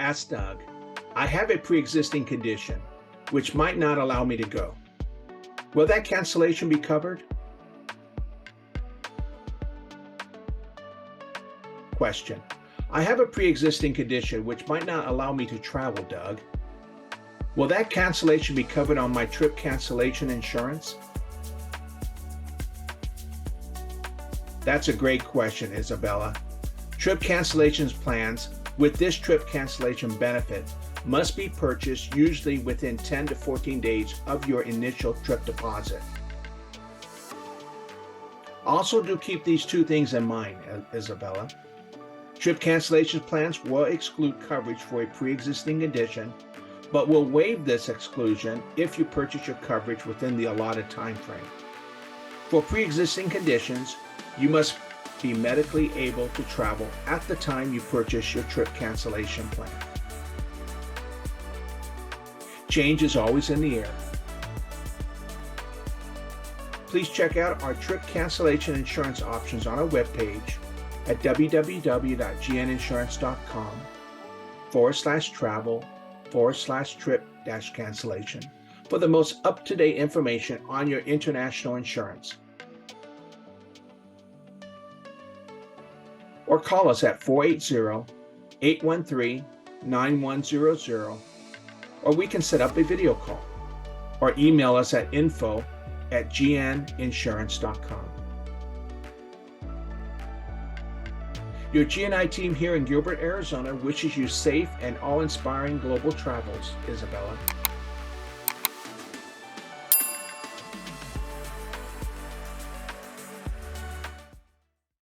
Ask Doug, I have a pre-existing condition which might not allow me to go. Will that cancellation be covered? Question. I have a pre-existing condition which might not allow me to travel, Doug. Will that cancellation be covered on my trip cancellation insurance? That's a great question, Isabella. Trip cancellations plans with this trip cancellation benefit must be purchased usually within 10 to 14 days of your initial trip deposit. Also, do keep these two things in mind, Isabella. Trip cancellation plans will exclude coverage for a pre-existing condition, but will waive this exclusion if you purchase your coverage within the allotted time frame. For pre-existing conditions, you must be medically able to travel at the time you purchase your trip cancellation plan. Change is always in the air. Please check out our trip cancellation insurance options on our webpage at www.gninsurance.com/travel/trip-cancellation for the most up-to-date information on your international insurance. Or call us at 480-813-9100, or we can set up a video call, or email us at info@gninsurance.com. Your GNI team here in Gilbert, Arizona wishes you safe and awe-inspiring global travels, Isabella.